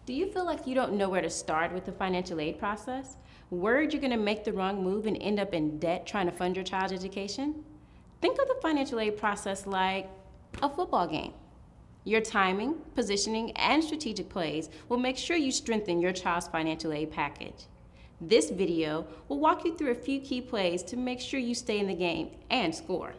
Do you feel like you don't know where to start with the financial aid process? Worried you're going to make the wrong move and end up in debt trying to fund your child's education? Think of the financial aid process like a football game. Your timing, positioning, and strategic plays will make sure you strengthen your child's financial aid package. This video will walk you through a few key plays to make sure you stay in the game and score.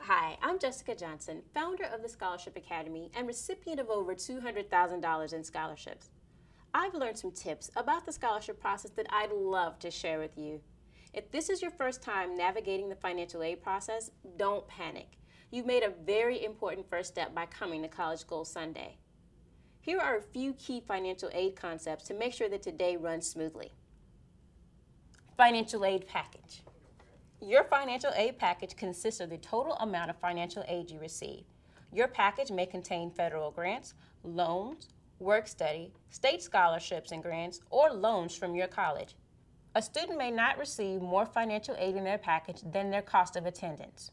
Hi, I'm Jessica Johnson, founder of the Scholarship Academy and recipient of over $200,000 in scholarships. I've learned some tips about the scholarship process that I'd love to share with you. If this is your first time navigating the financial aid process, don't panic. You've made a very important first step by coming to College Goals Sunday. Here are a few key financial aid concepts to make sure that today runs smoothly. Financial aid package. Your financial aid package consists of the total amount of financial aid you receive. Your package may contain federal grants, loans, work study, state scholarships and grants, or loans from your college. A student may not receive more financial aid in their package than their cost of attendance.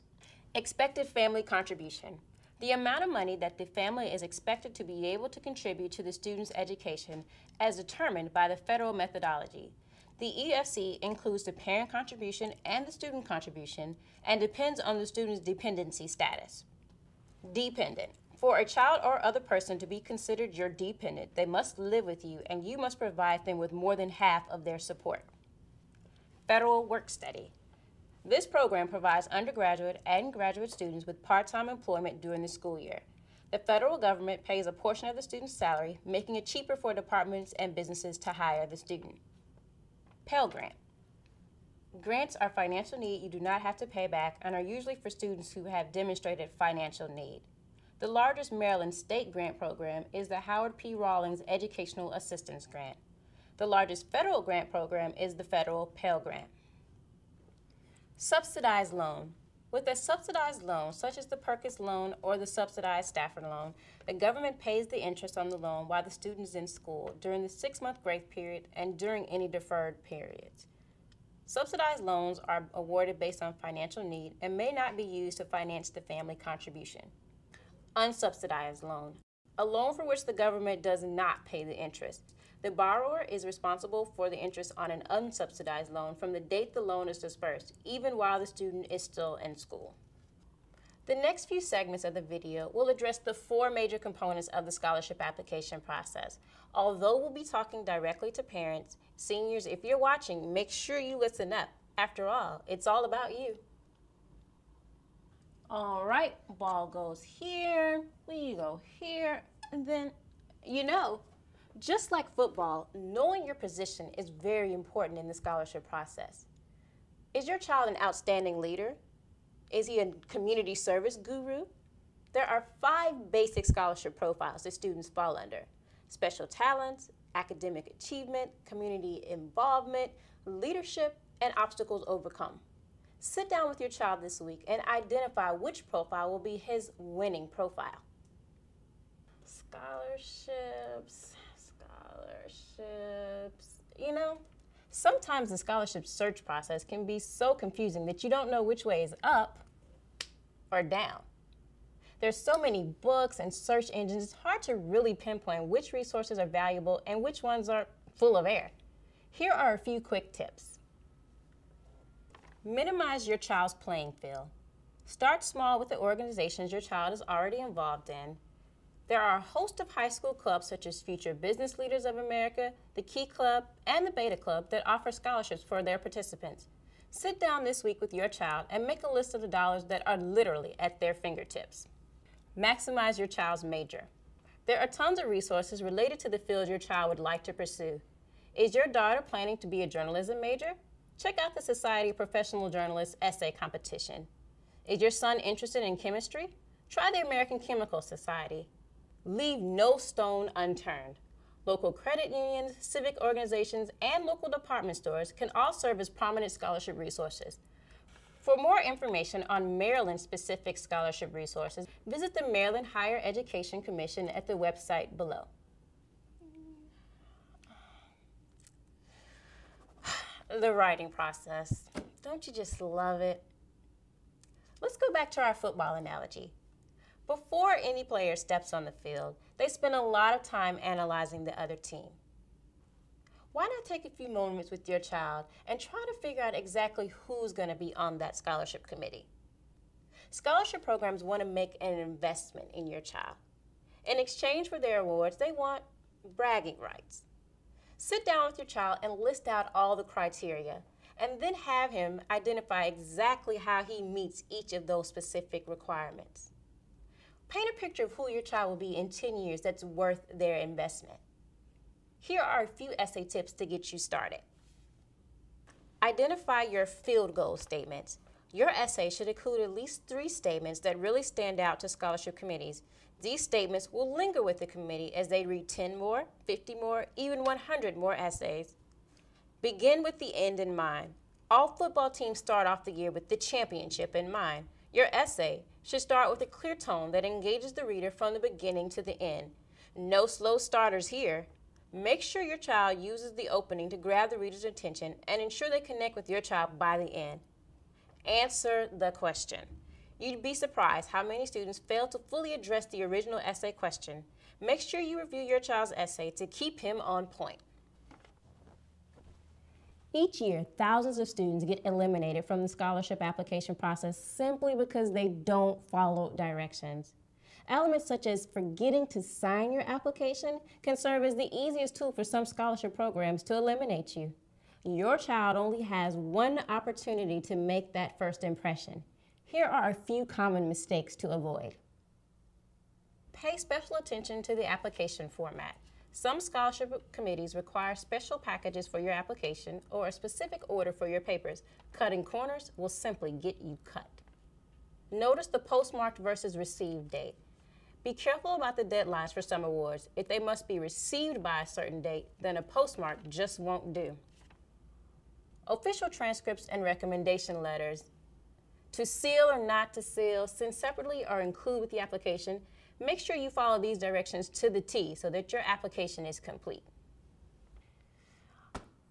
Expected family contribution. The amount of money that the family is expected to be able to contribute to the student's education as determined by the federal methodology. The EFC includes the parent contribution and the student contribution and depends on the student's dependency status. Dependent. For a child or other person to be considered your dependent, they must live with you and you must provide them with more than half of their support. Federal work study. This program provides undergraduate and graduate students with part-time employment during the school year. The federal government pays a portion of the student's salary, making it cheaper for departments and businesses to hire the student. Pell Grant. Grants are financial need you do not have to pay back and are usually for students who have demonstrated financial need. The largest Maryland state grant program is the Howard P. Rawlings Educational Assistance Grant. The largest federal grant program is the federal Pell Grant. Subsidized loan. With a subsidized loan, such as the Perkins loan or the subsidized Stafford loan, the government pays the interest on the loan while the student is in school during the 6-month grace period and during any deferred periods. Subsidized loans are awarded based on financial need and may not be used to finance the family contribution. Unsubsidized loan. A loan for which the government does not pay the interest. The borrower is responsible for the interest on an unsubsidized loan from the date the loan is disbursed, even while the student is still in school. The next few segments of the video will address the 4 major components of the scholarship application process. Although we'll be talking directly to parents, seniors, if you're watching, make sure you listen up. After all, it's all about you. All right, ball goes here, we go here, and then, just like football, knowing your position is very important in the scholarship process. Is your child an outstanding leader? Is he a community service guru? There are 5 basic scholarship profiles that students fall under: special talents, academic achievement, community involvement, leadership, and obstacles overcome. Sit down with your child this week and identify which profile will be his winning profile. Scholarships. Sometimes the scholarship search process can be so confusing that you don't know which way is up or down. There's so many books and search engines, it's hard to really pinpoint which resources are valuable and which ones are full of air. Here are a few quick tips. Minimize your child's playing field. Start small with the organizations your child is already involved in. There are a host of high school clubs such as Future Business Leaders of America, the Key Club, and the Beta Club that offer scholarships for their participants. Sit down this week with your child and make a list of the dollars that are literally at their fingertips. Maximize your child's major. There are tons of resources related to the field your child would like to pursue. Is your daughter planning to be a journalism major? Check out the Society of Professional Journalists essay competition. Is your son interested in chemistry? Try the American Chemical Society. Leave no stone unturned. Local credit unions, civic organizations, and local department stores can all serve as prominent scholarship resources. For more information on Maryland-specific scholarship resources, visit the Maryland Higher Education Commission at the website below. The writing process. Don't you just love it? Let's go back to our football analogy. Before any player steps on the field, they spend a lot of time analyzing the other team. Why not take a few moments with your child and try to figure out exactly who's going to be on that scholarship committee? Scholarship programs want to make an investment in your child. In exchange for their awards, they want bragging rights. Sit down with your child and list out all the criteria, and then have him identify exactly how he meets each of those specific requirements. Paint a picture of who your child will be in 10 years that's worth their investment. Here are a few essay tips to get you started. Identify your field goal statements. Your essay should include at least 3 statements that really stand out to scholarship committees. These statements will linger with the committee as they read 10 more, 50 more, even 100 more essays. Begin with the end in mind. All football teams start off the year with the championship in mind. Your essay should start with a clear tone that engages the reader from the beginning to the end. No slow starters here. Make sure your child uses the opening to grab the reader's attention and ensure they connect with your child by the end. Answer the question. You'd be surprised how many students fail to fully address the original essay question. Make sure you review your child's essay to keep him on point. Each year, thousands of students get eliminated from the scholarship application process simply because they don't follow directions. Elements such as forgetting to sign your application can serve as the easiest tool for some scholarship programs to eliminate you. Your child only has one opportunity to make that first impression. Here are a few common mistakes to avoid. Pay special attention to the application format. Some scholarship committees require special packages for your application or a specific order for your papers. Cutting corners will simply get you cut. Notice the postmarked versus received date. Be careful about the deadlines for some awards. If they must be received by a certain date, then a postmark just won't do. Official transcripts and recommendation letters. To seal or not to seal, send separately or include with the application. Make sure you follow these directions to the T so that your application is complete.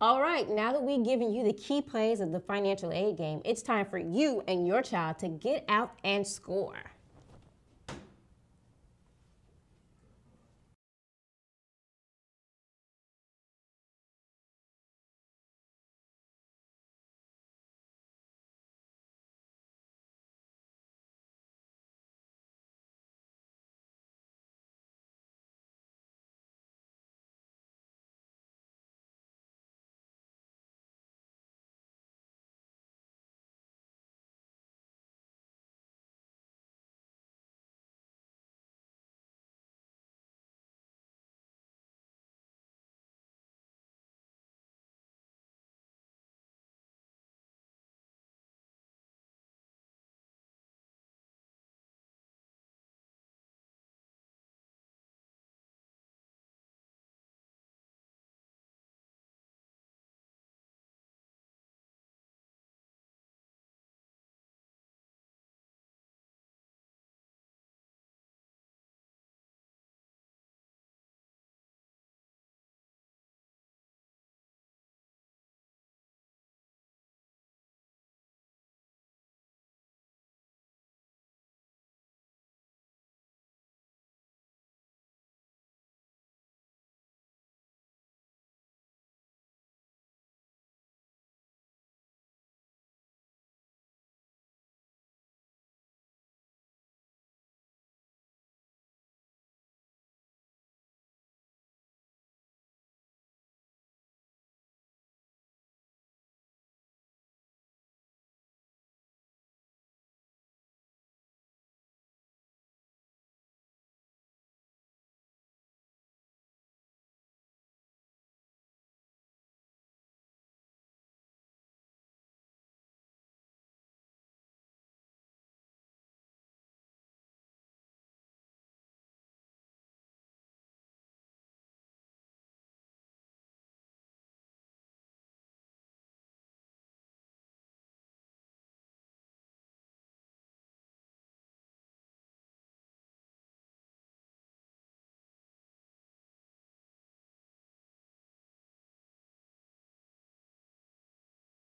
All right, now that we've given you the key plays of the financial aid game, it's time for you and your child to get out and score.